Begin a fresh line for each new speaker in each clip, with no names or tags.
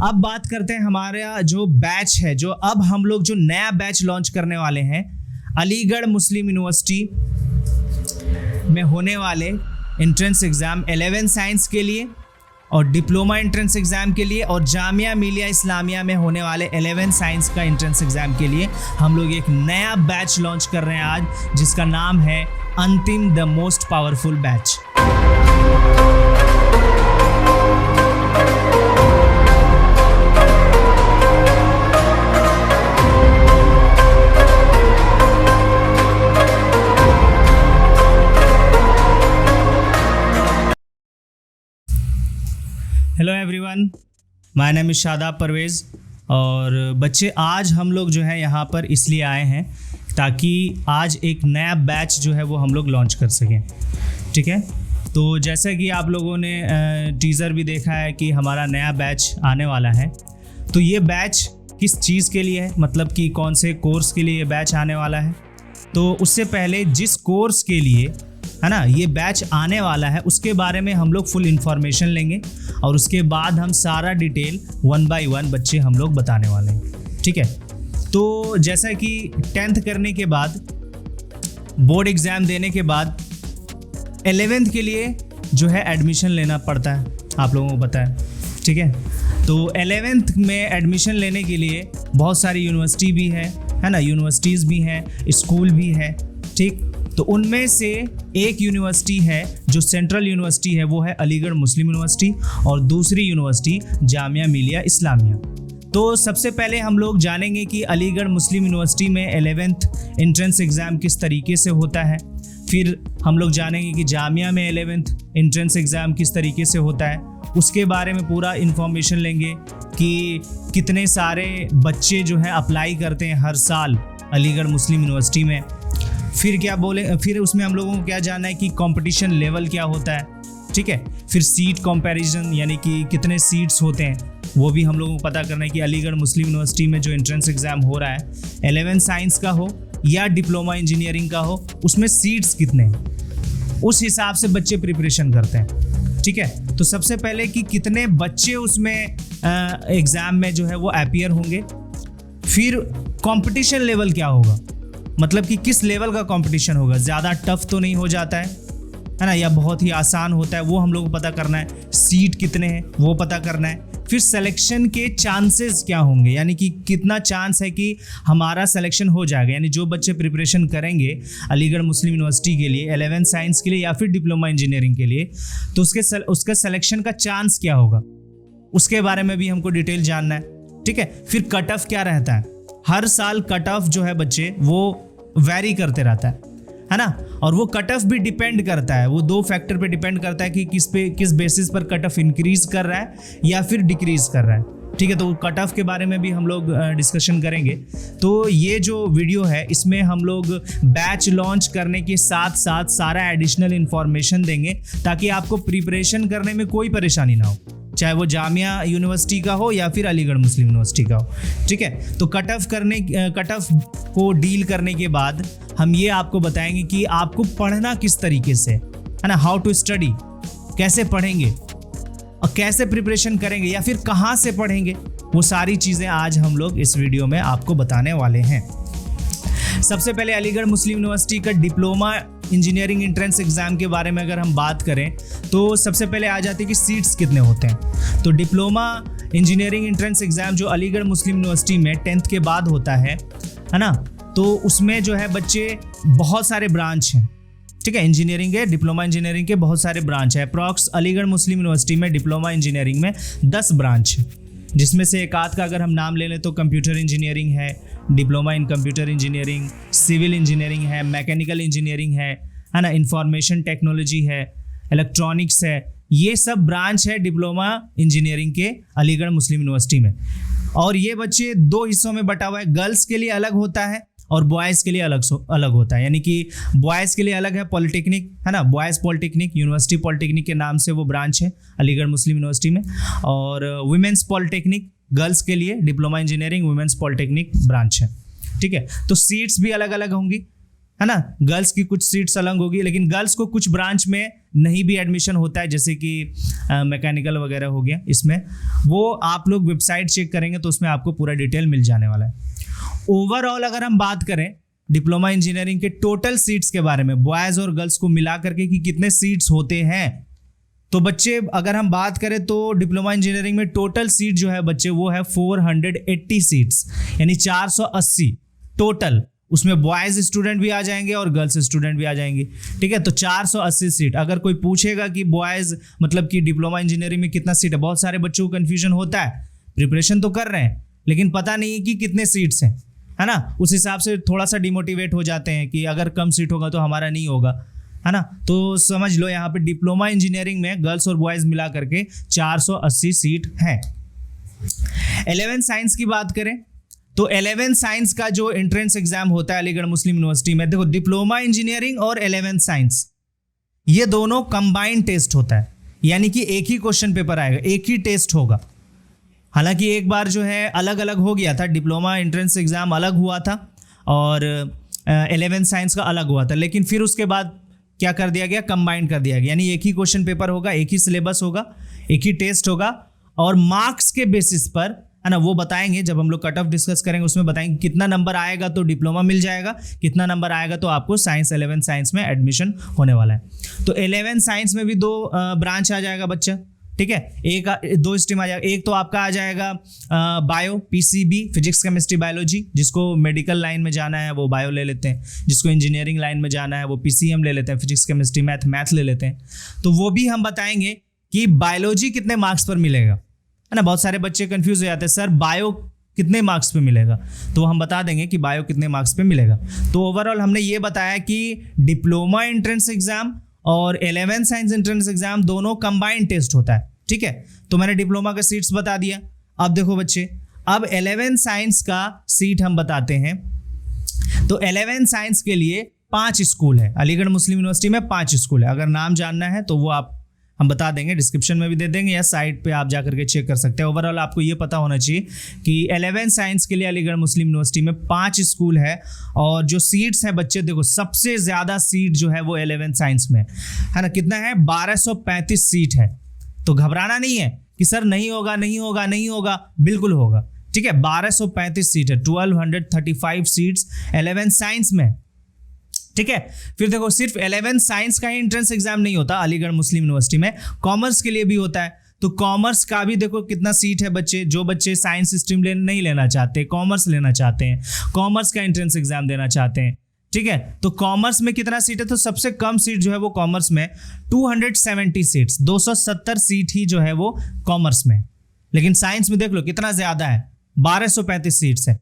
अब बात करते हैं हमारा जो बैच है, जो अब हम लोग जो नया बैच लॉन्च करने वाले हैं अलीगढ़ मुस्लिम यूनिवर्सिटी में होने वाले एंट्रेंस एग्ज़ाम 11 साइंस के लिए और डिप्लोमा एंट्रेंस एग्ज़ाम के लिए और जामिया मिलिया इस्लामिया में होने वाले 11 साइंस का एंट्रेंस एग्ज़ाम के लिए हम लोग एक नया बैच लॉन्च कर रहे हैं आज, जिसका नाम है Antim the most powerful batch. Hello everyone, my name is Shadab Parvez. और बच्चे, आज हम लोग जो है यहाँ पर इसलिए आए हैं ताकि आज एक नया बैच जो है वो हम लोग लॉन्च कर सकें। ठीक है, तो जैसा कि आप लोगों ने टीज़र भी देखा है कि हमारा नया बैच आने वाला है। तो ये बैच किस चीज़ के लिए है, मतलब कि कौन से कोर्स के लिए ये बैच आने वाला है। तो उससे पहले जिस कोर्स के लिए है ना ये बैच आने वाला है उसके बारे में हम लोग फुल इन्फॉर्मेशन लेंगे और उसके बाद हम सारा डिटेल 1 बाय 1 बच्चे हम लोग बताने वाले हैं। ठीक है, तो जैसा कि 10th करने के बाद, बोर्ड एग्ज़ाम देने के बाद 11th के लिए जो है एडमिशन लेना पड़ता है, आप लोगों को पता है। ठीक है, तो 11th में एडमिशन लेने के लिए बहुत सारी यूनिवर्सिटी भी है ना, यूनिवर्सिटीज़ भी हैं, स्कूल भी है। ठीक, तो उनमें से एक यूनिवर्सिटी है जो सेंट्रल यूनिवर्सिटी है, वो है अलीगढ़ मुस्लिम यूनिवर्सिटी, और दूसरी यूनिवर्सिटी जामिया मिलिया इस्लामिया। तो सबसे पहले हम लोग जानेंगे कि अलीगढ़ मुस्लिम यूनिवर्सिटी में 11th एंट्रेंस एग्ज़ाम किस तरीके से होता है। फिर हम लोग जानेंगे कि जामिया में 11th एंट्रेंस एग्ज़ाम किस तरीके से होता है। उसके बारे में पूरा इन्फॉर्मेशन लेंगे कि कितने सारे बच्चे जो हैं अप्लाई करते हैं हर साल अलीगढ़ मुस्लिम यूनिवर्सिटी में। फिर उसमें हम लोगों को क्या जानना है कि कंपटीशन लेवल क्या होता है। ठीक है, फिर सीट कंपैरिजन यानी कि कितने सीट्स होते हैं वो भी हम लोगों को पता करना है कि अलीगढ़ मुस्लिम यूनिवर्सिटी में जो एंट्रेंस एग्ज़ाम हो रहा है 11 साइंस का हो या डिप्लोमा इंजीनियरिंग का हो, उसमें सीट्स कितने हैं, उस हिसाब से बच्चे प्रिपरेशन करते हैं। ठीक है, तो सबसे पहले कि कितने बच्चे उसमें एग्ज़ाम में जो है वो अपीयर होंगे। फिर कंपटीशन लेवल क्या होगा, मतलब कि किस लेवल का कंपटीशन होगा, ज़्यादा टफ तो नहीं हो जाता है ना, या बहुत ही आसान होता है, वो हम लोग को पता करना है। सीट कितने हैं वो पता करना है। फिर सिलेक्शन के चांसेस क्या होंगे, यानी कि कितना चांस है कि हमारा सिलेक्शन हो जाएगा, यानी जो बच्चे प्रिपरेशन करेंगे अलीगढ़ मुस्लिम यूनिवर्सिटी के लिए 11 साइंस के लिए या फिर डिप्लोमा इंजीनियरिंग के लिए, तो उसका सिलेक्शन का चांस क्या होगा, उसके बारे में भी हमको डिटेल जानना है। ठीक है, फिर कट ऑफ क्या रहता है, हर साल कट ऑफ जो है बच्चे वो वेरी करते रहता है ना, और वो कट ऑफ भी डिपेंड करता है, वो 2 फैक्टर पे डिपेंड करता है कि किस बेसिस पर कट ऑफ इंक्रीज कर रहा है या फिर डिक्रीज कर रहा है। ठीक है, तो कट ऑफ के बारे में भी हम लोग डिस्कशन करेंगे। तो ये जो वीडियो है इसमें हम लोग बैच लॉन्च करने के साथ साथ सारा एडिशनल इन्फॉर्मेशन देंगे ताकि आपको प्रिपरेशन करने में कोई परेशानी ना हो, चाहे वो जामिया यूनिवर्सिटी का हो या फिर अलीगढ़ मुस्लिम यूनिवर्सिटी का हो। ठीक है, तो कट ऑफ को डील करने के बाद हम ये आपको बताएंगे कि आपको पढ़ना किस तरीके से है ना, हाउ टू स्टडी, कैसे पढ़ेंगे और कैसे प्रिपरेशन करेंगे या फिर कहाँ से पढ़ेंगे, वो सारी चीज़ें आज हम लोग इस वीडियो में आपको बताने वाले हैं। सबसे पहले अलीगढ़ मुस्लिम यूनिवर्सिटी का डिप्लोमा इंजीनियरिंग एंट्रेंस एग्ज़ाम के बारे में अगर हम बात करें तो सबसे पहले आ जाती है कि सीट्स कितने होते हैं। तो डिप्लोमा इंजीनियरिंग एंट्रेंस एग्ज़ाम जो अलीगढ़ मुस्लिम यूनिवर्सिटी में 10th के बाद होता है ना, तो उसमें जो है बच्चे बहुत सारे ब्रांच हैं। ठीक है, इंजीनियरिंग के, डिप्लोमा इंजीनियरिंग के बहुत सारे ब्रांच है। अप्रॉक्स अलीगढ़ मुस्लिम यूनिवर्सिटी में डिप्लोमा इंजीनियरिंग में 10 ब्रांच है, जिसमें से एक आध का अगर हम नाम ले लें तो कंप्यूटर इंजीनियरिंग है, diploma in computer engineering, civil engineering है, मैकेनिकल इंजीनियरिंग है ना, इंफॉर्मेशन टेक्नोलॉजी है, इलेक्ट्रॉनिक्स है। ये सब ब्रांच है डिप्लोमा इंजीनियरिंग के अलीगढ़ मुस्लिम यूनिवर्सिटी में। और ये बच्चे 2 हिस्सों में बटा हुआ है, गर्ल्स के लिए अलग होता है और बॉयज़ के लिए अलग होता है। यानी कि बॉयज़ के लिए अलग है पॉलिटेक्निक, है ना, बॉयज़ पॉलिटेक्निक, यूनिवर्सिटी पॉलिटेक्निक के नाम से वो ब्रांच है अलीगढ़ मुस्लिम यूनिवर्सिटी में। और वुमेंस पॉलिटेक्निक, गर्ल्स के लिए diploma engineering women's polytechnic branch है। ठीक है, तो सीट्स भी अलग अलग होंगी, है ना। गर्ल्स की कुछ सीट्स अलग होगी, लेकिन गर्ल्स को कुछ ब्रांच में नहीं भी एडमिशन होता है, जैसे कि मैकेनिकल वगैरह हो गया, इसमें वो आप लोग वेबसाइट चेक करेंगे तो उसमें आपको पूरा डिटेल मिल जाने वाला है। ओवरऑल अगर हम बात करें डिप्लोमा इंजीनियरिंग के टोटल सीट्स के बारे में, बॉयज़ और गर्ल्स को मिला करके कि कितने सीट्स होते हैं, तो बच्चे अगर हम बात करें तो डिप्लोमा इंजीनियरिंग में टोटल सीट जो है बच्चे वो है 480 सीट्स, यानी 480 टोटल। उसमें बॉयज़ स्टूडेंट भी आ जाएंगे और गर्ल्स स्टूडेंट भी आ जाएंगे, ठीक है। तो 480 सीट। अगर कोई पूछेगा कि बॉयज़ मतलब कि डिप्लोमा इंजीनियरिंग में कितना सीट है, बहुत सारे बच्चों को कन्फ्यूजन होता है, प्रिपरेशन तो कर रहे हैं लेकिन पता नहीं है कि कितने सीट्स हैं, है ना। उस हिसाब से थोड़ा सा डिमोटिवेट हो जाते हैं कि अगर कम सीट होगा तो हमारा नहीं होगा, है ना। तो समझ लो यहाँ पे डिप्लोमा इंजीनियरिंग में गर्ल्स और बॉयज़ मिला करके 480 सीट हैं। 11 साइंस की बात करें तो 11 साइंस का जो एंट्रेंस एग्जाम होता है अलीगढ़ मुस्लिम यूनिवर्सिटी में, देखो डिप्लोमा इंजीनियरिंग और 11 साइंस ये दोनों कंबाइंड टेस्ट होता है, यानी कि एक ही क्वेश्चन पेपर आएगा, एक ही टेस्ट होगा। हालांकि एक बार जो है अलग अलग हो गया था, डिप्लोमा एंट्रेंस एग्जाम अलग हुआ था और 11 साइंस का अलग हुआ था, लेकिन फिर उसके बाद क्या कर दिया गया, कंबाइन कर दिया गया, यानी एक ही क्वेश्चन पेपर होगा, एक ही सिलेबस होगा, एक ही टेस्ट होगा और मार्क्स के बेसिस पर, है ना, वो बताएंगे जब हम लोग कट ऑफ डिस्कस करेंगे, उसमें बताएंगे कितना नंबर आएगा तो डिप्लोमा मिल जाएगा, कितना नंबर आएगा तो आपको साइंस 11 साइंस में एडमिशन होने वाला है। तो 11 साइंस में भी 2 ब्रांच आ जाएगा बच्चा, ठीक है, 2 स्ट्रीम आ जाएगा। एक तो आपका आ जाएगा bio, PCB, physics chemistry biology, जिसको मेडिकल लाइन में जाना है वो बायो ले लेते हैं, जिसको इंजीनियरिंग लाइन में जाना है वो पीसीएम ले लेते हैं, फिजिक्स केमिस्ट्री मैथ ले लेते हैं। तो वो भी हम बताएंगे कि बायोलॉजी कितने मार्क्स पर मिलेगा, है ना। बहुत सारे बच्चे कंफ्यूज हो जाते हैं, सर बायो कितने मार्क्स पे मिलेगा, तो हम बता देंगे कि बायो कितने मार्क्स पे मिलेगा। तो ओवरऑल हमने ये बताया कि डिप्लोमा एंट्रेंस एग्जाम और 11 साइंस एंट्रेंस एग्जाम दोनों कंबाइंड टेस्ट होता है, ठीक है। तो मैंने डिप्लोमा का सीट्स बता दिया। अब देखो बच्चे, अब 11 साइंस का सीट हम बताते हैं। तो 11 साइंस के लिए 5 स्कूल है, अलीगढ़ मुस्लिम यूनिवर्सिटी में 5 स्कूल है। अगर नाम जानना है तो वो हम बता देंगे, डिस्क्रिप्शन में भी दे देंगे या साइट पे आप जाकर के चेक कर सकते हैं। ओवरऑल आपको ये पता होना चाहिए कि 11 साइंस के लिए अलीगढ़ मुस्लिम यूनिवर्सिटी में 5 स्कूल है और जो सीट्स हैं बच्चे, देखो सबसे ज़्यादा सीट जो है वो 11 साइंस में है ना। कितना है, 1235 सीट है। तो घबराना नहीं है कि सर नहीं होगा नहीं होगा नहीं होगा, बिल्कुल होगा, ठीक है। 1235 सीट है, 1235 सीट्स 11 साइंस में, ठीक है। फिर देखो सिर्फ 11 साइंस का ही एंट्रेंस एग्जाम नहीं होता अलीगढ़ मुस्लिम यूनिवर्सिटी में, कॉमर्स के लिए भी होता है। तो कॉमर्स का भी देखो कितना सीट है बच्चे, जो बच्चे साइंस स्ट्रीम नहीं लेना चाहते, कॉमर्स लेना चाहते हैं, कॉमर्स का एंट्रेंस एग्जाम देना चाहते हैं, ठीक है। तो कॉमर्स में कितना सीट है, तो सबसे कम सीट जो है वो कॉमर्स में 270 सीट्स, 270 सीट ही जो है वो कॉमर्स में। लेकिन साइंस में देख लो कितना ज्यादा है, 1235 सीट्स है।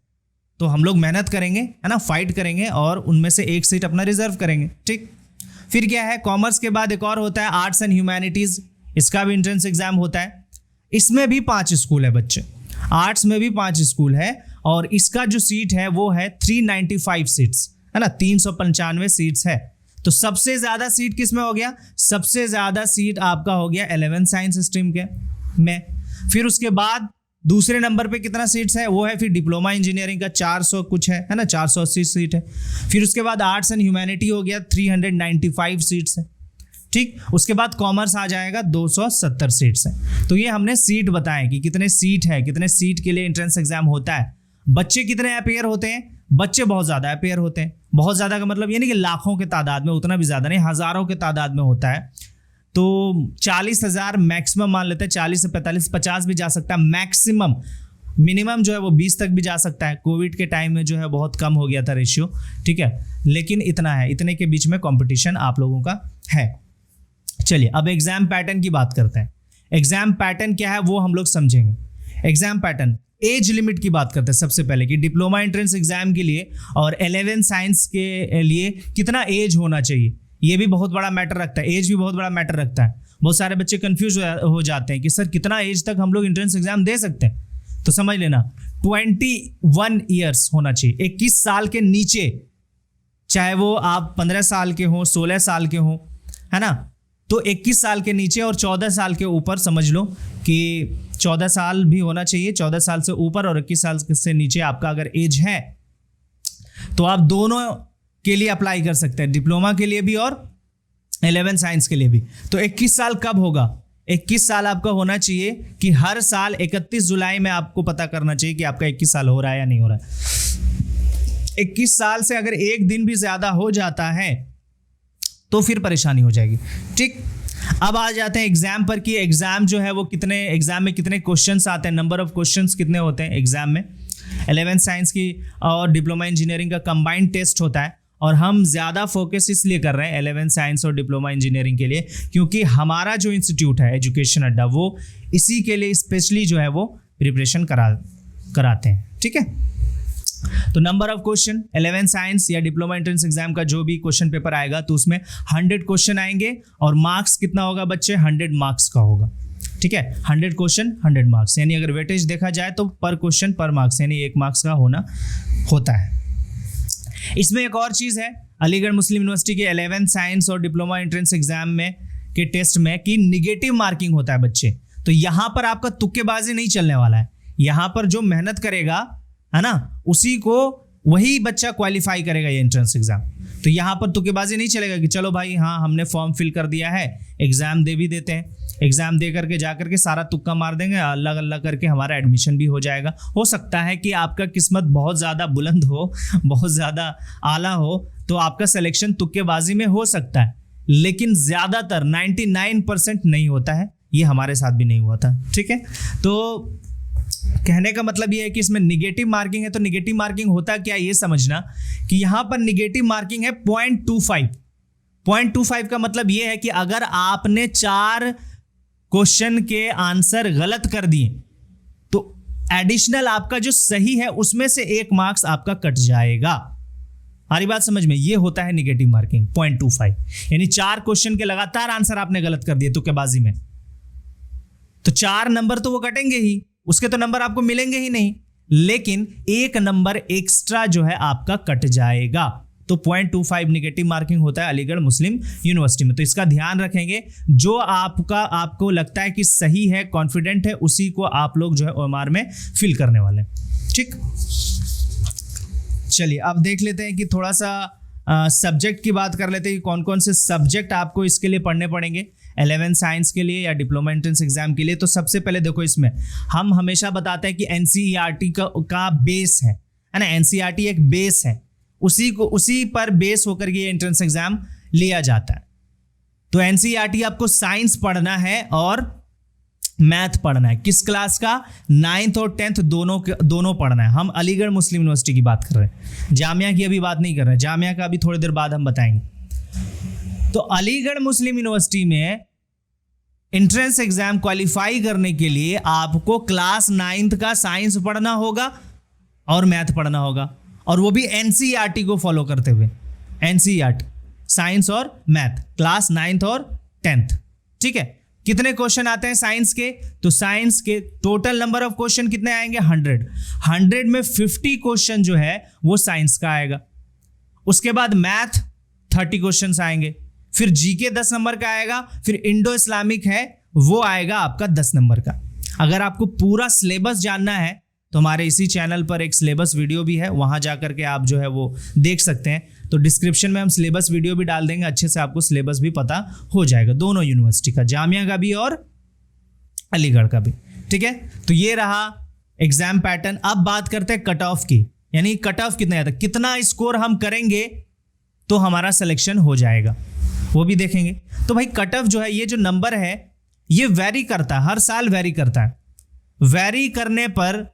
तो हम लोग मेहनत करेंगे, है ना, फाइट करेंगे और उनमें से एक सीट अपना रिजर्व करेंगे, ठीक। फिर क्या है, कॉमर्स के बाद एक और होता है आर्ट्स एंड ह्यूमैनिटीज, इसका भी एंट्रेंस एग्जाम होता है। इसमें भी 5 स्कूल है बच्चे, आर्ट्स में भी 5 स्कूल है और इसका जो सीट है वो है 395 सीट्स, है ना, 395 सीट्स है। तो सबसे ज्यादा सीट किस में हो गया, सबसे ज्यादा सीट आपका हो गया 11 साइंस स्ट्रीम के में। फिर उसके बाद दूसरे नंबर पे कितना सीट्स है, वो है फिर डिप्लोमा इंजीनियरिंग का 400 कुछ है ना, 480 सीट है। फिर उसके बाद आर्ट्स एंड ह्यूमैनिटी हो गया 395 सीट्स है, ठीक। उसके बाद कॉमर्स आ जाएगा 270 सीट्स है। तो ये हमने सीट बताएं कि कितने सीट है, कितने सीट के लिए एंट्रेंस एग्जाम होता है। बच्चे कितने अपेयर होते हैं, बच्चे बहुत ज़्यादा अपेयर होते हैं। बहुत ज़्यादा का मतलब ये नहीं कि लाखों के तादाद में, उतना भी ज़्यादा नहीं, हज़ारों के तादाद में होता है। तो 40,000 मैक्सिमम मान लेते हैं, 40 से 45 50 भी जा सकता है मैक्सिमम, मिनिमम जो है वो 20 तक भी जा सकता है। कोविड के टाइम में जो है बहुत कम हो गया था रेशियो, ठीक है, लेकिन इतना है, इतने के बीच में कंपटीशन आप लोगों का है। चलिए अब एग्जाम पैटर्न की बात करते हैं। एग्जाम पैटर्न क्या है वो हम लोग समझेंगे। एग्जाम पैटर्न, एज लिमिट की बात करते हैं सबसे पहले कि डिप्लोमा एंट्रेंस एग्जाम के लिए और 11 साइंस के लिए कितना एज होना चाहिए, ये भी बहुत बड़ा मैटर रखता है। एज भी बहुत बड़ा मैटर रखता है। बहुत सारे बच्चे कंफ्यूज हो जाते हैं कि सर कितना एज तक हम लोग एंट्रेंस एग्जाम दे सकते हैं। तो समझ लेना 21 ईयर्स होना चाहिए, 21 साल के नीचे, चाहे वो आप 15 साल के हो, 16 साल के हो, है ना। तो 21 साल के नीचे और 14 साल के ऊपर समझ लो कि 14 साल भी होना चाहिए, 14 साल से ऊपर और 21 साल से नीचे आपका अगर एज है तो आप दोनों के लिए अप्लाई कर सकते हैं, डिप्लोमा के लिए भी और 11 साइंस के लिए भी। तो 21 साल कब होगा? 21 साल आपका होना चाहिए कि हर साल 31 जुलाई में आपको पता करना चाहिए कि आपका 21 साल हो रहा है या नहीं हो रहा है। 21 साल से अगर एक दिन भी ज्यादा हो जाता है तो फिर परेशानी हो जाएगी। ठीक, अब आ जाते हैं एग्जाम पर कि एग्जाम जो है वो कितने, एग्जाम में कितने क्वेश्चंस आते हैं, नंबर ऑफ क्वेश्चंस कितने होते हैं एग्जाम में। 11 साइंस की और डिप्लोमा इंजीनियरिंग का कंबाइंड टेस्ट होता है और हम ज़्यादा फोकस इसलिए कर रहे हैं 11 साइंस और डिप्लोमा इंजीनियरिंग के लिए क्योंकि हमारा जो इंस्टीट्यूट है एजुकेशन अड्डा वो इसी के लिए स्पेशली जो है वो प्रिपरेशन कराते हैं। ठीक है, तो नंबर ऑफ क्वेश्चन 11 साइंस या डिप्लोमा एंट्रेंस एग्जाम का जो भी क्वेश्चन पेपर आएगा तो उसमें 100 क्वेश्चन आएंगे और मार्क्स कितना होगा बच्चे? 100 मार्क्स का होगा। ठीक है, 100 क्वेश्चन 100 मार्क्स, यानी अगर वेटेज देखा जाए तो पर क्वेश्चन पर मार्क्स, यानी 1 मार्क्स का होता है। इसमें एक और चीज़ है अलीगढ़ मुस्लिम यूनिवर्सिटी के 11 साइंस और डिप्लोमा एंट्रेंस एग्जाम में के टेस्ट में कि निगेटिव मार्किंग होता है बच्चे। तो यहाँ पर आपका तुक्केबाजी नहीं चलने वाला है, यहाँ पर जो मेहनत करेगा है ना उसी को वही बच्चा क्वालिफाई करेगा ये एंट्रेंस एग्जाम। तो यहाँ पर तुक्केबाजी नहीं चलेगा कि चलो भाई हाँ हमने फॉर्म फिल कर दिया है, एग्जाम दे भी देते हैं, एग्जाम दे करके जा करके सारा तुक्का मार देंगे, अल्लाह अल्लाह करके हमारा एडमिशन भी हो जाएगा। हो सकता है कि आपका किस्मत बहुत ज़्यादा बुलंद हो, बहुत ज़्यादा आला हो, तो आपका सिलेक्शन तुक्केबाजी में हो सकता है, लेकिन ज़्यादातर 99% नहीं होता है। ये हमारे साथ भी नहीं हुआ था। ठीक है, तो कहने का मतलब ये है कि इसमें निगेटिव मार्किंग है। तो निगेटिव मार्किंग होता क्या, ये समझना कि यहां पर निगेटिव मार्किंग है 0.25। 0.25 का मतलब ये है कि अगर आपने 4 क्वेश्चन के आंसर गलत कर दिए तो एडिशनल आपका जो सही है उसमें से 1 मार्क्स आपका कट जाएगा। हमारी बात समझ में, ये होता है निगेटिव मार्किंग 0.25, यानी 4 क्वेश्चन के लगातार आंसर आपने गलत कर दिए तुक्केबाजी में, तो 4 नंबर तो वो कटेंगे ही, उसके तो नंबर आपको मिलेंगे ही नहीं, लेकिन 1 नंबर एक्स्ट्रा जो है आपका कट जाएगा। तो 0.25 निगेटिव मार्किंग होता है अलीगढ़ मुस्लिम यूनिवर्सिटी में। तो इसका ध्यान रखेंगे, जो आपको लगता है कि सही है, कॉन्फिडेंट है, उसी को आप लोग जो है OMR में फिल करने वाले हैं। ठीक, चलिए अब देख लेते हैं कि थोड़ा सा सब्जेक्ट की बात कर लेते हैं कि कौन कौन से सब्जेक्ट आपको इसके लिए पढ़ने पड़ेंगे 11 साइंस के लिए या डिप्लोमा एंट्रेंस एग्जाम के लिए। तो सबसे पहले देखो, इसमें हम हमेशा बताते हैं कि NCERT का बेस है ना, NCERT एक बेस है, उसी पर बेस होकर के एंट्रेंस एग्जाम लिया जाता है। तो NCERT आपको साइंस पढ़ना है और मैथ पढ़ना है। किस क्लास का? 9th और 10th दोनों पढ़ना है। हम अलीगढ़ मुस्लिम यूनिवर्सिटी की बात कर रहे हैं, जामिया की अभी बात नहीं कर रहे हैं, जामिया का अभी थोड़ी देर बाद हम बताएंगे। तो अलीगढ़ मुस्लिम यूनिवर्सिटी में एंट्रेंस एग्जाम क्वालिफाई करने के लिए आपको क्लास 9th का साइंस पढ़ना होगा और मैथ पढ़ना होगा, और वो भी NCERT को फॉलो करते हुए। NCERT साइंस और मैथ क्लास 9th और 10th। ठीक है, कितने क्वेश्चन आते हैं साइंस के? तो साइंस के टोटल नंबर ऑफ क्वेश्चन कितने आएंगे? 100 में 50 क्वेश्चन जो है वो साइंस का आएगा। उसके बाद मैथ 30 क्वेश्चन आएंगे, फिर जीके 10 नंबर का आएगा, फिर इंडो इस्लामिक है वो आएगा आपका 10 नंबर का। अगर आपको पूरा सिलेबस जानना है तो हमारे इसी चैनल पर एक सिलेबस वीडियो भी है, वहां जाकर के आप जो है वो देख सकते हैं। तो डिस्क्रिप्शन में हम सिलेबस वीडियो भी डाल देंगे, अच्छे से आपको सिलेबस भी पता हो जाएगा दोनों यूनिवर्सिटी का, जामिया का भी और अलीगढ़ का भी। ठीक है, तो ये रहा एग्जाम पैटर्न। अब बात करते हैं कट ऑफ की, यानी कट ऑफ कितना आता है, कितना स्कोर हम करेंगे तो हमारा सिलेक्शन हो जाएगा, वो भी देखेंगे। तो भाई कट ऑफ जो है, ये जो नंबर है ये वेरी करता है, हर साल वेरी करता है। वेरी करने पर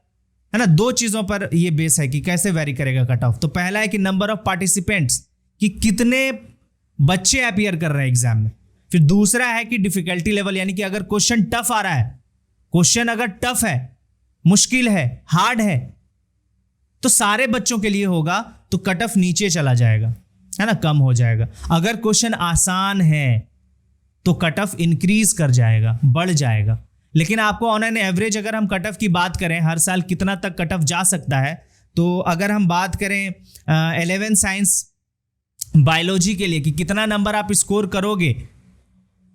है ना, 2 चीजों पर ये बेस है कि कैसे वेरी करेगा कट ऑफ। तो पहला है कि नंबर ऑफ पार्टिसिपेंट्स, कि कितने बच्चे अपीयर कर रहे हैं एग्जाम में। फिर दूसरा है कि डिफिकल्टी लेवल, यानी कि अगर क्वेश्चन टफ आ रहा है, क्वेश्चन अगर टफ है, मुश्किल है, हार्ड है, तो सारे बच्चों के लिए होगा तो कट ऑफ नीचे चला जाएगा, है ना, कम हो जाएगा। अगर क्वेश्चन आसान है तो कट ऑफ इंक्रीज कर जाएगा, बढ़ जाएगा। लेकिन आपको ऑन एन एवरेज अगर हम कट ऑफ की बात करें, हर साल कितना तक कट ऑफ जा सकता है, तो अगर हम बात करें 11 साइंस बायोलॉजी के लिए कि कितना नंबर आप स्कोर करोगे,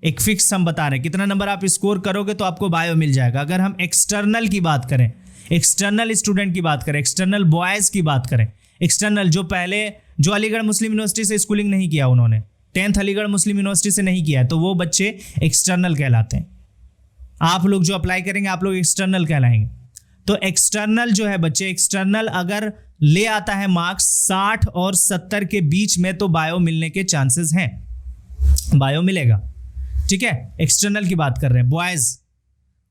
एक फिक्स हम बता रहे हैं कितना नंबर आप स्कोर करोगे तो आपको बायो मिल जाएगा। अगर हम एक्सटर्नल की बात करें, एक्सटर्नल स्टूडेंट की बात करें, एक्सटर्नल बॉयज़ की बात करें, एक्सटर्नल जो अलीगढ़ मुस्लिम यूनिवर्सिटी से स्कूलिंग नहीं किया, उन्होंने 10th अलीगढ़ मुस्लिम यूनिवर्सिटी से नहीं किया है, तो वो बच्चे एक्सटर्नल कहलाते हैं। आप लोग जो अप्लाई करेंगे आप लोग एक्सटर्नल कहलाएंगे। तो एक्सटर्नल जो है बच्चे, एक्सटर्नल अगर ले आता है मार्क्स 60 और 70 के बीच में, तो बायो मिलने के चांसेस हैं, बायो मिलेगा। ठीक है, एक्सटर्नल की बात कर रहे हैं। बॉयज,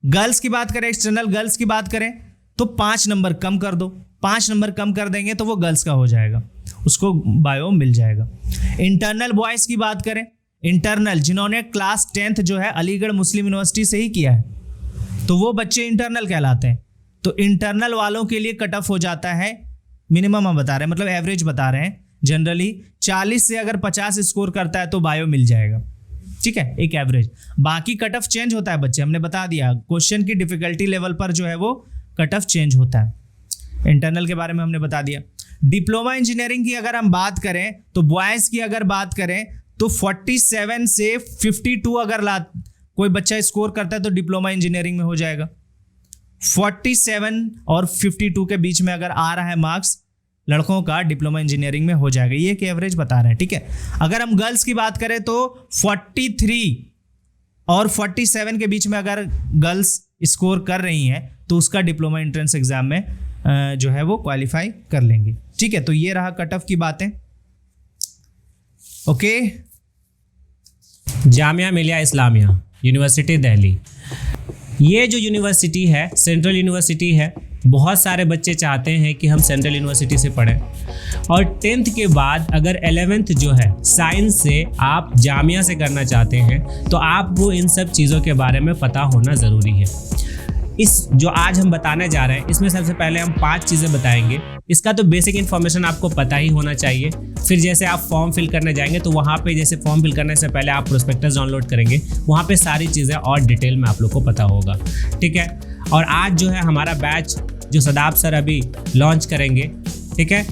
गर्ल्स की बात करें, एक्सटर्नल गर्ल्स की बात करें तो 5 नंबर कम कर दो, 5 नंबर कम कर देंगे तो वो गर्ल्स का हो जाएगा, उसको बायो मिल जाएगा। इंटरनल बॉयज की बात करें, इंटरनल जिन्होंने क्लास 10th जो है अलीगढ़ मुस्लिम यूनिवर्सिटी से ही किया है, तो वो बच्चे इंटरनल कहलाते हैं। तो इंटरनल वालों के लिए कट ऑफ हो जाता है, मिनिमम हम बता रहे हैं, मतलब एवरेज बता रहे हैं, जनरली 40 से अगर 50 स्कोर करता है तो बायो मिल जाएगा। ठीक है, एक एवरेज। बाकी कट ऑफ चेंज होता है बच्चे, हमने बता दिया, क्वेश्चन की डिफिकल्टी लेवल पर जो है वो कट ऑफ चेंज होता है। इंटरनल के बारे में हमने बता दिया। डिप्लोमा इंजीनियरिंग की अगर हम बात करें तो बॉयज़ की अगर बात करें तो 47 से 52 अगर कोई बच्चा स्कोर करता है तो डिप्लोमा इंजीनियरिंग में हो जाएगा। 47 और 52 के बीच में अगर आ रहा है मार्क्स लड़कों का, डिप्लोमा इंजीनियरिंग में हो जाएगा। ये एक एवरेज बता रहे हैं। ठीक है, अगर हम गर्ल्स की बात करें तो 43 और 47 के बीच में अगर गर्ल्स स्कोर कर रही हैं तो उसका डिप्लोमा एंट्रेंस एग्जाम में जो है वो क्वालिफाई कर लेंगे। ठीक है, तो ये रहा कट ऑफ की बातें। ओके,
जामिया मिलिया इस्लामिया यूनिवर्सिटी दिल्ली, ये जो यूनिवर्सिटी है सेंट्रल यूनिवर्सिटी है। बहुत सारे बच्चे चाहते हैं कि हम सेंट्रल यूनिवर्सिटी से पढ़ें, और 10th के बाद अगर 11th जो है साइंस से आप जामिया से करना चाहते हैं तो आपको इन सब चीज़ों के बारे में पता होना ज़रूरी है। इस जो आज हम बताने जा रहे हैं इसमें सबसे पहले हम 5 चीज़ें बताएंगे। इसका तो बेसिक इन्फॉर्मेशन आपको पता ही होना चाहिए। फिर जैसे आप फॉर्म फिल करने जाएंगे तो वहाँ पे जैसे फॉर्म फिल करने से पहले आप प्रोस्पेक्टस डाउनलोड करेंगे, वहाँ पे सारी चीज़ें और डिटेल में आप लोग को पता होगा। ठीक है, और आज जो है हमारा बैच जो सदाब सर अभी लॉन्च करेंगे। ठीक है,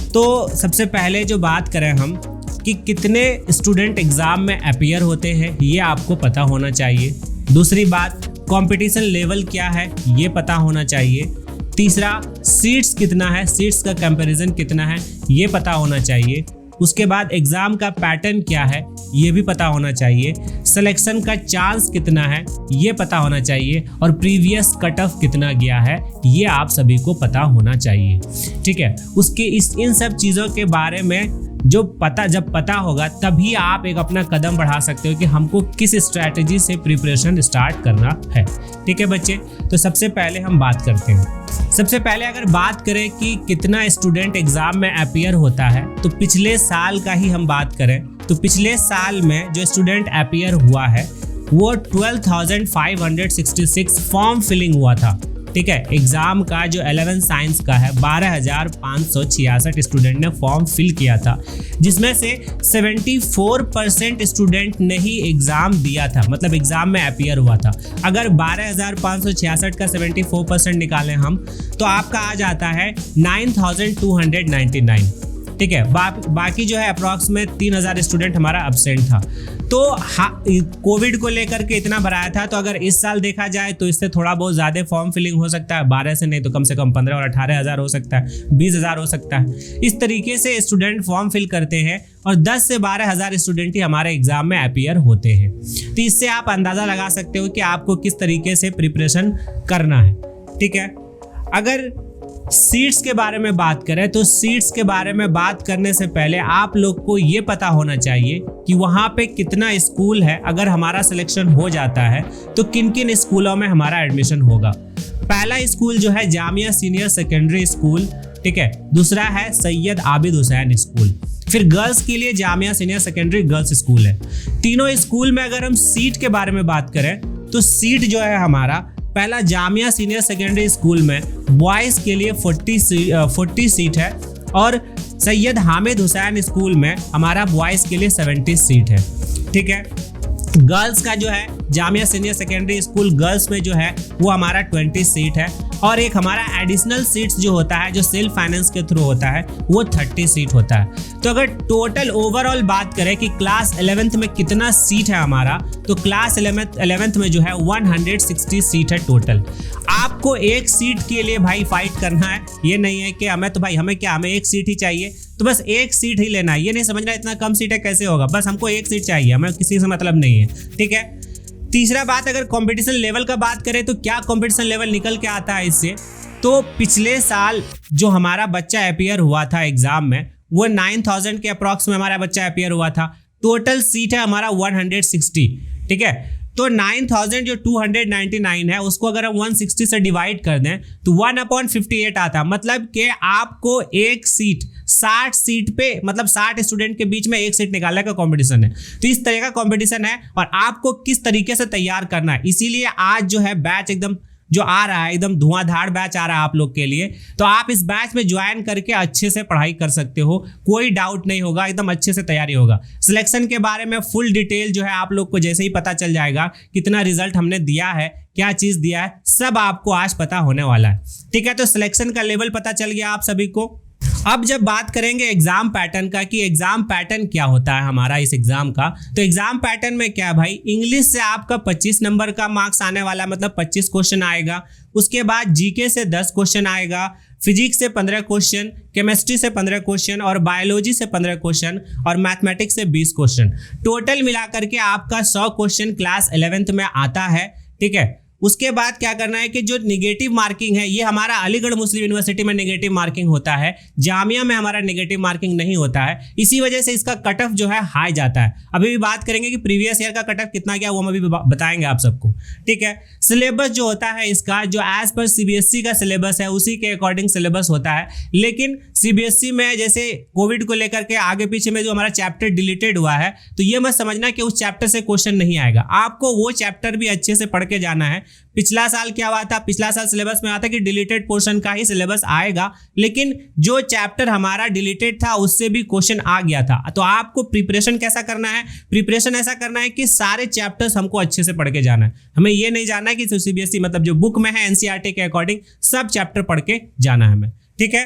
तो सबसे पहले जो बात करें हम कि कितने स्टूडेंट एग्ज़ाम में अपीयर होते हैं ये आपको पता होना चाहिए। दूसरी बात, कंपटीशन लेवल क्या है ये पता होना चाहिए। तीसरा, सीट्स कितना है, सीट्स का कंपैरिजन कितना है ये पता होना चाहिए। उसके बाद एग्ज़ाम का पैटर्न क्या है ये भी पता होना चाहिए। सिलेक्शन का चांस कितना है ये पता होना चाहिए, और प्रीवियस कट ऑफ कितना गया है ये आप सभी को पता होना चाहिए। ठीक है, इन सब चीज़ों के बारे में जब पता होगा तभी आप एक अपना कदम बढ़ा सकते हो कि हमको किस स्ट्रैटेजी से प्रिपरेशन स्टार्ट करना है। ठीक है बच्चे, तो सबसे पहले हम बात करते हैं। सबसे पहले अगर बात करें कि कितना स्टूडेंट एग्जाम में अपीयर होता है तो पिछले साल का ही हम बात करें तो पिछले साल में जो स्टूडेंट अपीयर हुआ है वो 12,566 फॉर्म फिलिंग हुआ था। ठीक है, एग्जाम का जो 11 साइंस का है 12,566 स्टूडेंट ने फॉर्म फिल किया था, जिसमें से 74% स्टूडेंट ने ही एग्जाम दिया था, मतलब एग्जाम में अपीयर हुआ था। अगर 12,566 का 74% निकालें हम तो आपका आ जाता है 9,299। ठीक है, बाकी जो है अप्रॉक्स में 3,000 स्टूडेंट हमारा एब्सेंट था। तो कोविड को लेकर के इतना बढ़ाया था, तो अगर इस साल देखा जाए तो इससे थोड़ा बहुत ज़्यादा फॉर्म फिलिंग हो सकता है, 12 से नहीं तो कम से कम 15 और 18,000 हो सकता है, 20,000 हो सकता है। इस तरीके से स्टूडेंट फॉर्म फिल करते हैं और 10 से 12,000 स्टूडेंट ही हमारे एग्जाम में अपीयर होते हैं। तो इससे आप अंदाज़ा लगा सकते हो कि आपको किस तरीके से प्रिपरेशन करना है। ठीक है, अगर सीट्स के बारे में बात करें तो सीट्स के बारे में बात करने से पहले आप लोग को ये पता होना चाहिए कि वहाँ पे कितना स्कूल है। अगर हमारा सिलेक्शन हो जाता है तो किन किन स्कूलों में हमारा एडमिशन होगा। पहला स्कूल जो है जामिया सीनियर सेकेंडरी स्कूल, ठीक है। दूसरा है सैयद आबिद हुसैन स्कूल। फिर गर्ल्स के लिए Jamia senior secondary girls school है। तीनों स्कूल में अगर हम सीट के बारे में बात करें तो सीट जो है हमारा पहला जामिया सीनियर सेकेंडरी स्कूल में बॉयज़ के लिए 40 सीट है और सैयद हामिद हुसैन स्कूल में हमारा बॉयज़ के लिए 70 सीट है। ठीक है, गर्ल्स का जो है Jamia senior secondary school girls में जो है वो हमारा 20 सीट है और एक हमारा एडिशनल सीट्स जो होता है, जो सेल्फ फाइनेंस के थ्रू होता है, वो 30 सीट होता है। तो अगर टोटल ओवरऑल बात करें कि क्लास 11th में कितना सीट है हमारा, तो क्लास 11th में जो है 160 सीट है टोटल। आपको एक सीट के लिए भाई फाइट करना है, ये नहीं है कि हमें एक सीट ही चाहिए तो बस एक सीट ही लेना है। ये नहीं समझना इतना कम सीट है कैसे होगा, बस हमको एक सीट चाहिए, हमें किसी से मतलब नहीं है, ठीक है। तीसरा बात, अगर कंपटीशन लेवल का बात करें तो क्या कंपटीशन लेवल निकल के आता है इससे, तो पिछले साल जो हमारा बच्चा अपीयर हुआ था एग्जाम में, वो 9000 के अप्रॉक्स में हमारा बच्चा अपीयर हुआ था। टोटल सीट है हमारा 160, ठीक है। तो 9000 जो 299 है, उसको अगर हम 160 से डिवाइड कर दें तो 1/58 आता है। मतलब कि आपको एक सीट 60 सीट पे, मतलब 60 स्टूडेंट के बीच में एक सीट निकालने का कंपटीशन है। तो इस तरह का कंपटीशन है और आपको किस तरीके से तैयार करना है, इसीलिए आज जो है बैच एकदम जो आ रहा है, एकदम धुआंधार बैच आ रहा है आप लोग के लिए। तो आप इस बैच में ज्वाइन करके अच्छे से पढ़ाई कर सकते हो, कोई डाउट नहीं होगा, एकदम अच्छे से तैयारी होगा। सिलेक्शन के बारे में फुल डिटेल जो है आप लोग को जैसे ही पता चल जाएगा, कितना रिजल्ट हमने दिया है, क्या चीज दिया है, सब आपको आज पता होने वाला है, ठीक है। तो सिलेक्शन का लेवल पता चल गया आप सभी को। अब जब बात करेंगे एग्जाम पैटर्न का कि एग्जाम पैटर्न क्या होता है हमारा इस एग्जाम का, तो एग्जाम पैटर्न में क्या भाई, इंग्लिश से आपका 25 नंबर का मार्क्स आने वाला, मतलब 25 क्वेश्चन आएगा। उसके बाद जीके से 10 क्वेश्चन आएगा, फिजिक्स से 15 क्वेश्चन, केमिस्ट्री से 15 क्वेश्चन और बायोलॉजी से 15 क्वेश्चन और मैथमेटिक्स से 20 क्वेश्चन। टोटल मिलाकर के आपका 100 क्वेश्चन क्लास 11th में आता है, ठीक है। उसके बाद क्या करना है कि जो निगेटिव मार्किंग है, ये हमारा अलीगढ़ मुस्लिम यूनिवर्सिटी में निगेटिव मार्किंग होता है, जामिया में हमारा निगेटिव मार्किंग नहीं होता है। इसी वजह से इसका कट ऑफ जो है हाई जाता है। अभी भी बात करेंगे कि प्रीवियस ईयर का कट ऑफ कितना गया, वो हम अभी बताएंगे आप सबको, ठीक है। सिलेबस जो होता है इसका, जो एज पर सीबीएसई का सिलेबस है उसी के अकॉर्डिंग सिलेबस होता है। लेकिन सीबीएसई में जैसे कोविड को लेकर के आगे पीछे में जो हमारा चैप्टर डिलीटेड हुआ है, तो ये मत समझना कि उस चैप्टर से क्वेश्चन नहीं आएगा, आपको वो चैप्टर भी अच्छे से पढ़ के जाना है। पिछला साल क्या हुआ था, पिछला साल सिलेबस में आता कि डिलीटेड पोर्शन का ही सिलेबस आएगा, लेकिन जो चैप्टर हमारा डिलीटेड था उससे भी क्वेश्चन आ गया था। तो आपको प्रिपरेशन कैसा करना है, प्रिपरेशन ऐसा करना है कि सारे चैप्टर्स हमको अच्छे से पढ़ के जाना है। हमें ये नहीं जानना है कि सीबीएसई मतलब जो बुक में है एनसीईआरटी के अकॉर्डिंग सब चैप्टर पढ़ के जाना है हमें, ठीक है।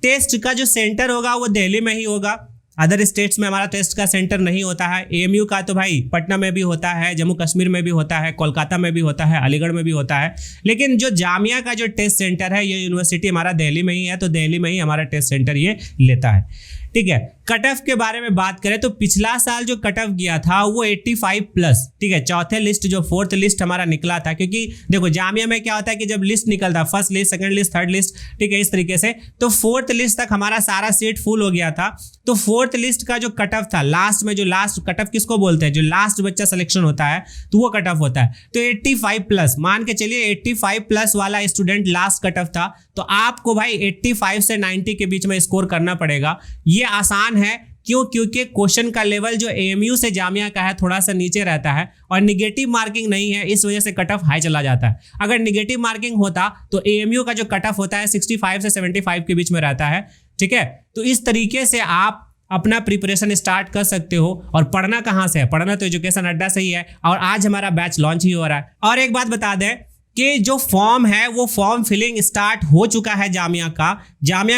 टेस्ट का जो सेंटर होगा वो दिल्ली में ही होगा, अदर स्टेट्स में हमारा टेस्ट का सेंटर नहीं होता है। एएमयू का तो भाई पटना में भी होता है, जम्मू कश्मीर में भी होता है, कोलकाता में भी होता है, अलीगढ़ में भी होता है। लेकिन जो जामिया का जो टेस्ट सेंटर है, ये यूनिवर्सिटी हमारा दिल्ली में ही है, तो दिल्ली में ही हमारा टेस्ट सेंटर ये लेता है, ठीक है। कट ऑफ के बारे में बात करें तो पिछला साल जो कट ऑफ गया था वो 85+, ठीक है। चौथे लिस्ट जो 4th लिस्ट हमारा निकला था, क्योंकि देखो जामिया में क्या होता है कि जब लिस्ट निकलता है, first list, second list, third list, ठीक है, इस तरीके से, तो 4th लिस्ट तक हमारा सारा सीट फुल हो गया था। तो 4th लिस्ट का जो कट ऑफ था, लास्ट में जो लास्ट कट ऑफ किसको बोलते हैं, जो लास्ट बच्चा सिलेक्शन होता है तो वो कट ऑफ होता है। तो 85+, मान के चलिए 85+ वाला स्टूडेंट लास्ट कट ऑफ था, तो आपको भाई 85 से 90 के बीच में स्कोर करना पड़ेगा। ये आसान है, क्यों, क्योंकि क्वेश्चन का लेवल जो एएमयू से जामिया का है थोड़ा सा नीचे रहता है और निगेटिव मार्किंग नहीं है, इस वजह से कट ऑफ हाई चला जाता है। अगर निगेटिव मार्किंग होता तो एएमयू का जो कट ऑफ होता है 65 से 75 के बीच में रहता है, ठीक है। तो इस तरीके से आप अपना प्रिपरेशन स्टार्ट कर सकते हो। और पढ़ना कहाँ से है, पढ़ना तो एजुकेशन अड्डा से ही है, और आज हमारा बैच लॉन्च ही हो रहा है। और एक बात बता दें कि जो फॉर्म है वो फॉर्म फिलिंग स्टार्ट हो चुका है जामिया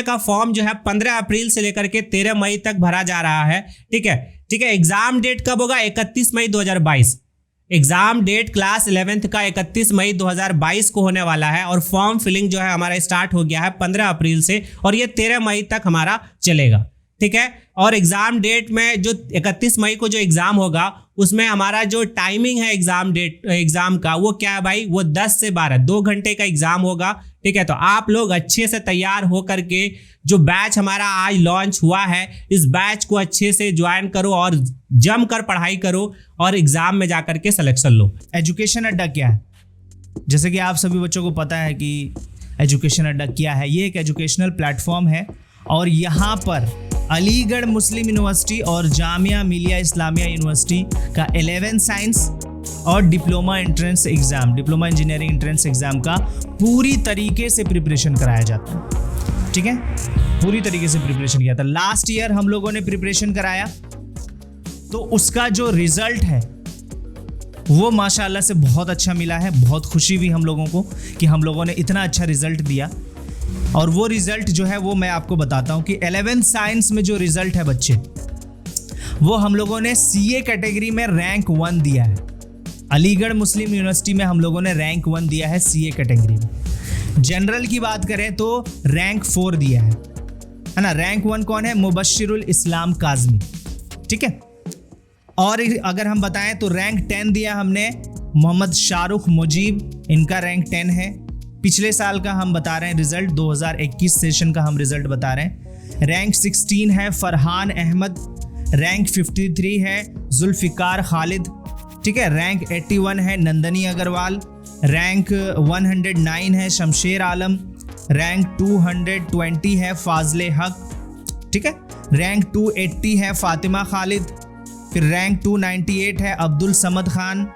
का फॉर्म जो है 15 अप्रैल से लेकर के 13 मई तक भरा जा रहा है, ठीक है। एग्जाम डेट कब होगा, 31 मई 2022। एग्जाम डेट क्लास 11th का 31 मई 2022 को होने वाला है, और फॉर्म फिलिंग जो है हमारा स्टार्ट हो गया है 15 अप्रैल से, और ये 13 मई तक हमारा चलेगा, ठीक है। और एग्जाम डेट में जो 31 मई को जो एग्जाम होगा उसमें हमारा जो टाइमिंग है एग्जाम का वो क्या है भाई, वो 10 से 12 2 घंटे का एग्जाम होगा, ठीक है। तो आप लोग अच्छे से तैयार हो करके जो बैच हमारा आज लॉन्च हुआ है, इस बैच को अच्छे से ज्वाइन करो और जम कर पढ़ाई करो और एग्जाम में जाकर के सिलेक्शन लो।
एजुकेशन अड्डा क्या है, जैसे कि आप सभी बच्चों को पता है कि एजुकेशन अड्डा क्या है। ये एक एजुकेशनल प्लेटफॉर्म है और यहाँ पर अलीगढ़ मुस्लिम यूनिवर्सिटी और जामिया मिलिया इस्लामिया यूनिवर्सिटी का 11 साइंस और diploma diploma engineering entrance exam का पूरी तरीके से प्रिपरेशन कराया जाता है, ठीक है। पूरी तरीके से प्रिपरेशन किया था। लास्ट ईयर हम लोगों ने प्रिपरेशन कराया, तो उसका जो रिजल्ट है वो माशाल्लाह से बहुत अच्छा मिला है। बहुत खुशी हुई हम लोगों को कि हम लोगों ने इतना अच्छा रिज़ल्ट दिया। और वो रिज़ल्ट जो है वो मैं आपको बताता हूँ कि 11th साइंस में जो रिज़ल्ट है बच्चे, वो हम लोगों ने CA कैटेगरी में रैंक 1 दिया है। अलीगढ़ मुस्लिम यूनिवर्सिटी में हम लोगों ने रैंक 1 दिया है CA कैटेगरी में। जनरल की बात करें तो रैंक 4 दिया है ना। रैंक 1 कौन है? मुबश्शिरुल इस्लाम काज़मी, ठीक है। और अगर हम बताएं तो रैंक 10 दिया हमने मोहम्मद शाहरुख मुजीब, इनका रैंक 10 है। पिछले साल का हम बता रहे हैं रिजल्ट, 2021 सेशन का हम रिजल्ट बता रहे हैं। रैंक 16 है फरहान अहमद, रैंक 53 है जुल्फ़िकार खालिद, ठीक है। रैंक 81 है नंदनी अग्रवाल, रैंक 109 है शमशेर आलम, रैंक 220 है फाजले हक, ठीक है। रैंक 280 है फातिमा खालिद, फिर रैंक 298 है अब्दुल समद खान,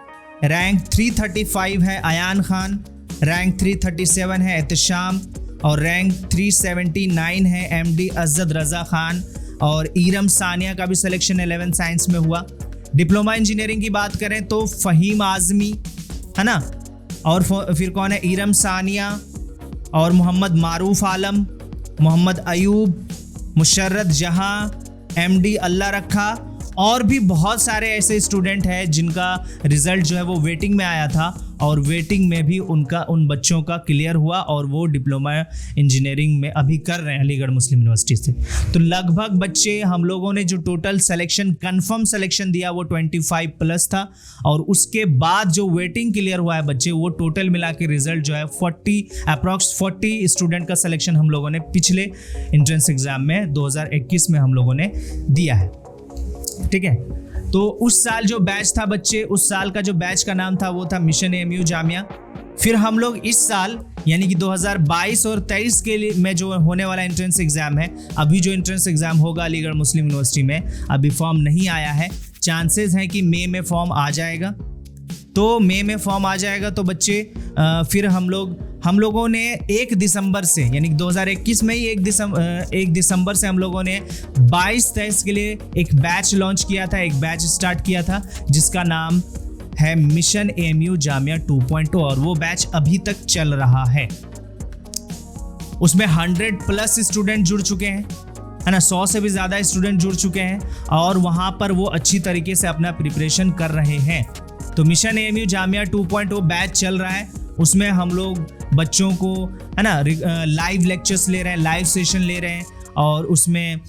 रैंक 335 है अयान खान, रैंक 337 है एहतशाम और रैंक 379 है MD अज़द रज़ा खान। और ईरम सानिया का भी सिलेक्शन 11th साइंस में हुआ। डिप्लोमा इंजीनियरिंग की बात करें तो फ़हीम आज़मी है ना, और फिर कौन है? ईरम सानिया और मोहम्मद मारूफ आलम, मोहम्मद अयूब, मुशर्रत जहां, MD अल्लाह रखा। और भी बहुत सारे ऐसे स्टूडेंट हैं जिनका रिज़ल्ट जो है वो वेटिंग में आया था और वेटिंग में भी उन बच्चों का क्लियर हुआ और वो डिप्लोमा इंजीनियरिंग में अभी कर रहे हैं अलीगढ़ मुस्लिम यूनिवर्सिटी से। तो लगभग बच्चे हम लोगों ने जो टोटल सिलेक्शन कंफर्म सिलेक्शन दिया वो 25+ था, और उसके बाद जो वेटिंग क्लियर हुआ है बच्चे, वो टोटल मिला के रिजल्ट जो है 40 स्टूडेंट का सिलेक्शन हम लोगों ने पिछले एंट्रेंस एग्जाम में 2021 में हम लोगों ने दिया है, ठीक है। तो उस साल जो बैच था बच्चे, उस साल का जो बैच का नाम था वो था मिशन AMU जामिया। फिर हम लोग इस साल यानी कि 2022 और 23 के लिए में जो होने वाला एंट्रेंस एग्जाम है, अभी जो एंट्रेंस एग्जाम होगा अलीगढ़ मुस्लिम यूनिवर्सिटी में, अभी फॉर्म नहीं आया है। चांसेस हैं कि मई में फॉर्म आ जाएगा। तो मई में फॉर्म आ जाएगा तो बच्चे फिर हम लोगों ने 1 दिसंबर से यानी 2021 में ही 1 दिसंबर से हम लोगों ने 22-23 के लिए एक बैच लॉन्च किया था, एक बैच स्टार्ट किया था जिसका नाम है मिशन AMU जामिया 2.0, और वो बैच अभी तक चल रहा है। उसमें 100+ स्टूडेंट जुड़ चुके हैं, है ना। 100 से भी ज़्यादा स्टूडेंट जुड़ चुके हैं और वहाँ पर वो अच्छी तरीके से अपना प्रिपरेशन कर रहे हैं। तो मिशन AMU जामिया 2.0 बैच चल रहा है। उसमें हम लोग बच्चों को, है ना, लाइव लेक्चर्स ले रहे हैं, लाइव सेशन ले रहे हैं, और उसमें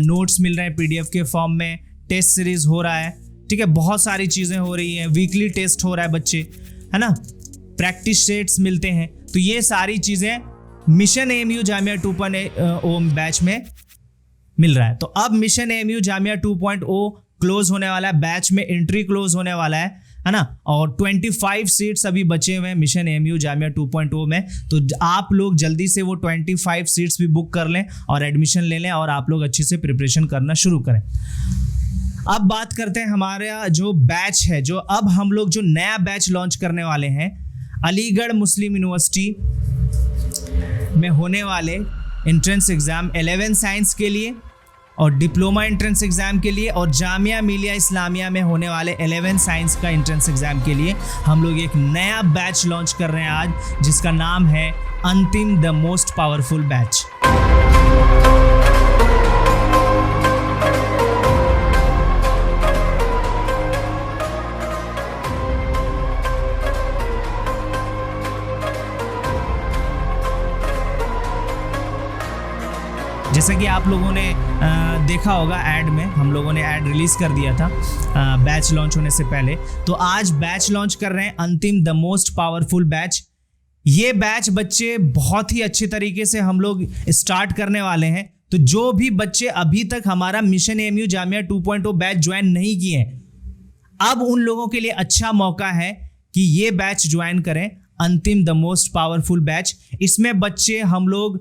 नोट्स मिल रहे हैं PDF के फॉर्म में, टेस्ट सीरीज हो रहा है, ठीक है। बहुत सारी चीज़ें हो रही हैं, वीकली टेस्ट हो रहा है बच्चे, है ना, प्रैक्टिस सेट्स मिलते हैं। तो ये सारी चीज़ें मिशन AMU जामिया 2.0 बैच में मिल रहा है। तो अब मिशन AMU जामिया 2.0 क्लोज होने वाला है, बैच में एंट्री क्लोज होने वाला है ना। और 25 सीट्स अभी बचे हुए हैं मिशन AMU जामिया 2.0 में। तो आप लोग जल्दी से वो 25 सीट्स भी बुक कर लें और एडमिशन ले लें और आप लोग अच्छे से प्रिपरेशन करना शुरू करें। अब बात करते हैं हमारा जो बैच है, जो अब हम लोग जो नया बैच लॉन्च करने वाले हैं अलीगढ़ मुस्लिम यूनिवर्सिटी में होने वाले एंट्रेंस एग्ज़ाम 11 साइंस के लिए और डिप्लोमा एंट्रेंस एग्ज़ाम के लिए और जामिया मिलिया इस्लामिया में होने वाले 11 साइंस का एंट्रेंस एग्ज़ाम के लिए हम लोग एक नया बैच लॉन्च कर रहे हैं आज, जिसका नाम है Antim the most powerful batch. जैसा कि आप लोगों ने देखा होगा ऐड में, हम लोगों ने ऐड रिलीज़ कर दिया था बैच लॉन्च होने से पहले। तो आज बैच लॉन्च कर रहे हैं अंतिम द मोस्ट पावरफुल बैच। ये बैच बच्चे बहुत ही अच्छे तरीके से हम लोग स्टार्ट करने वाले हैं। तो जो भी बच्चे अभी तक हमारा mission AMU Jamia 2.0 batch join नहीं किए हैं, अब उन लोगों के लिए अच्छा मौका है कि ये बैच ज्वाइन करें, अंतिम द मोस्ट पावरफुल बैच। इसमें बच्चे हम लोग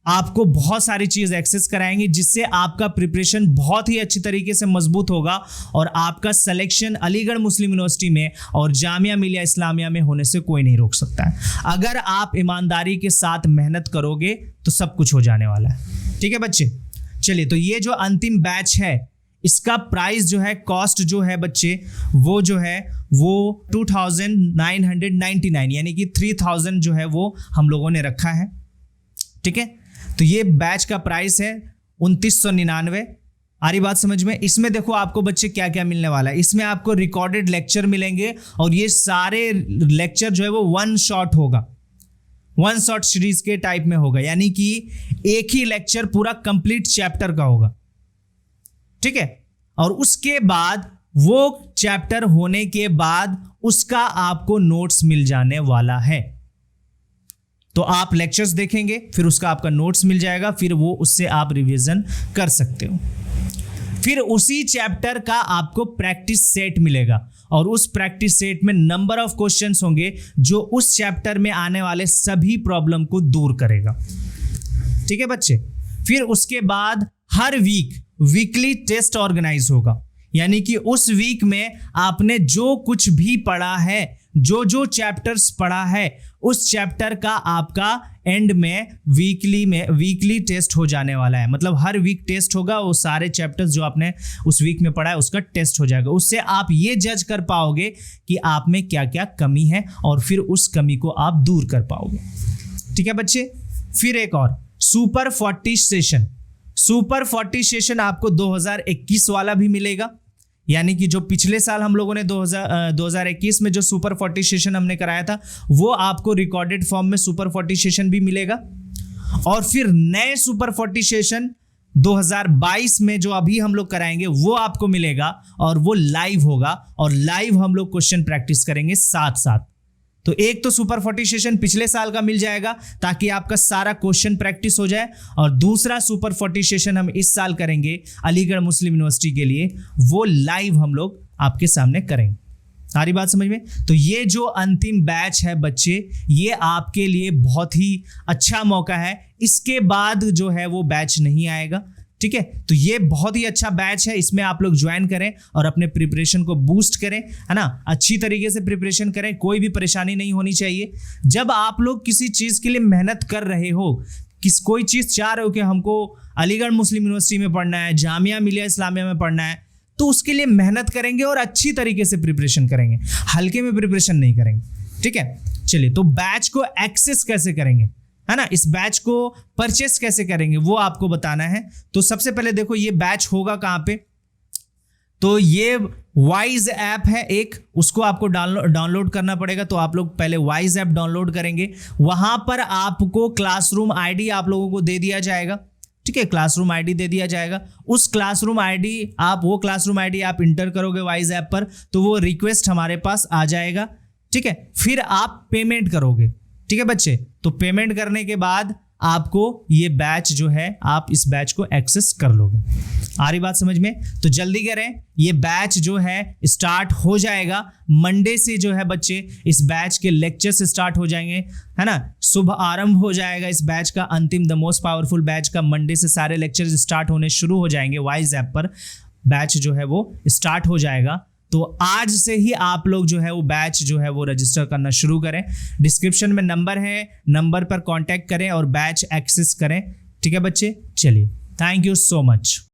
आपको बहुत सारी चीज़ एक्सेस कराएंगे, जिससे आपका प्रिपरेशन बहुत ही अच्छी तरीके से मजबूत होगा और आपका सिलेक्शन अलीगढ़ मुस्लिम यूनिवर्सिटी में और जामिया मिलिया इस्लामिया में होने से कोई नहीं रोक सकता है। अगर आप ईमानदारी के साथ मेहनत करोगे तो सब कुछ हो जाने वाला है। ठीक है बच्चे, चलिए, तो ये जो अंतिम बैच है इसका प्राइस जो है, कॉस्ट जो है बच्चे, वो जो है वो 2999 यानी कि 3000 जो है वो हम लोगों ने रखा है। ठीक है, तो ये बैच का प्राइस है 2999। आ रही बात समझ में? इसमें देखो आपको बच्चे क्या क्या मिलने वाला है। इसमें आपको रिकॉर्डेड लेक्चर मिलेंगे और ये सारे लेक्चर जो है वो वन शॉट होगा, वन शॉट सीरीज के टाइप में होगा, यानी कि एक ही लेक्चर पूरा कंप्लीट चैप्टर का होगा। ठीक है, और उसके बाद वो चैप्टर होने के बाद उसका आपको नोट्स मिल जाने वाला है। तो आप लेक्चर्स देखेंगे, फिर उसका आपका नोट्स मिल जाएगा, फिर वो उससे आप रिवीजन कर सकते हो। फिर उसी चैप्टर का आपको प्रैक्टिस सेट मिलेगा और उस प्रैक्टिस सेट में नंबर ऑफ क्वेश्चंस होंगे जो उस चैप्टर में आने वाले सभी प्रॉब्लम को दूर करेगा। ठीक है बच्चे, फिर उसके बाद हर वीकली टेस्ट ऑर्गेनाइज होगा, यानी कि उस वीक में आपने जो कुछ भी पढ़ा है, जो चैप्टर्स पढ़ा है, उस चैप्टर का आपका एंड में वीकली टेस्ट हो जाने वाला है। मतलब हर वीक टेस्ट होगा, वो सारे चैप्टर्स जो आपने उस वीक में पढ़ा है उसका टेस्ट हो जाएगा। उससे आप ये जज कर पाओगे कि आप में क्या क्या कमी है और फिर उस कमी को आप दूर कर पाओगे। ठीक है बच्चे, फिर एक और सुपर 40 सेशन आपको 2021 वाला भी मिलेगा, यानी कि जो पिछले साल हम लोगों ने 2021 में जो सुपर 40 सेशन हमने कराया था वो आपको रिकॉर्डेड फॉर्म में सुपर 40 सेशन भी मिलेगा। और फिर नए सुपर 40 सेशन 2022 में जो अभी हम लोग कराएंगे वो आपको मिलेगा और वो लाइव होगा और लाइव हम लोग क्वेश्चन प्रैक्टिस करेंगे साथ साथ। तो एक तो सुपर 40 सेशन पिछले साल का मिल जाएगा ताकि आपका सारा क्वेश्चन प्रैक्टिस हो जाए, और दूसरा सुपर 40 सेशन हम इस साल करेंगे अलीगढ़ मुस्लिम यूनिवर्सिटी के लिए, वो लाइव हम लोग आपके सामने करेंगे। सारी बात समझ में? तो ये जो अंतिम बैच है बच्चे, ये आपके लिए बहुत ही अच्छा मौका है। इसके बाद जो है वो बैच नहीं आएगा। ठीक है, तो ये बहुत ही अच्छा बैच है, इसमें आप लोग ज्वाइन करें और अपने प्रिपरेशन को बूस्ट करें, है ना। अच्छी तरीके से प्रिपरेशन करें, कोई भी परेशानी नहीं होनी चाहिए। जब आप लोग किसी चीज़ के लिए मेहनत कर रहे हो, कोई चीज़ चाह रहे हो कि हमको अलीगढ़ मुस्लिम यूनिवर्सिटी में पढ़ना है, जामिया मिलिया इस्लामिया में पढ़ना है, तो उसके लिए मेहनत करेंगे और अच्छी तरीके से प्रिपरेशन करेंगे, हल्के में प्रिपरेशन नहीं करेंगे। ठीक है, चलिए, तो बैच को एक्सेस कैसे करेंगे, है ना, इस बैच को परचेस कैसे करेंगे वो आपको बताना है। तो सबसे पहले देखो ये बैच होगा कहाँ पे, तो ये वाइज ऐप है एक, उसको आपको डाउनलोड करना पड़ेगा। तो आप लोग पहले वाइज ऐप डाउनलोड करेंगे, वहां पर आपको क्लासरूम आईडी आप लोगों को दे दिया जाएगा। ठीक है, क्लासरूम आईडी दे दिया जाएगा। उस क्लासरूम आईडी आप इंटर करोगे वाइज ऐप पर, तो वो रिक्वेस्ट हमारे पास आ जाएगा। ठीक है, फिर आप पेमेंट करोगे। ठीक है बच्चे, तो पेमेंट करने के बाद आपको ये बैच जो है, आप इस बैच को एक्सेस कर लोगे। आ रही बात समझ में? तो जल्दी करें, ये बैच जो है स्टार्ट हो जाएगा मंडे से। जो है बच्चे, इस बैच के लेक्चर्स स्टार्ट हो जाएंगे, है ना, शुभ आरंभ हो जाएगा इस बैच का। अंतिम द मोस्ट पावरफुल बैच का मंडे से सारे लेक्चर्स स्टार्ट होने शुरू हो जाएंगे। वाइज ऐप पर बैच जो है वो स्टार्ट हो जाएगा। तो आज से ही आप लोग जो है वो बैच जो है वो रजिस्टर करना शुरू करें। डिस्क्रिप्शन में नंबर है, नंबर पर कांटेक्ट करें और बैच एक्सेस करें। ठीक है बच्चे, चलिए, थैंक यू सो मच।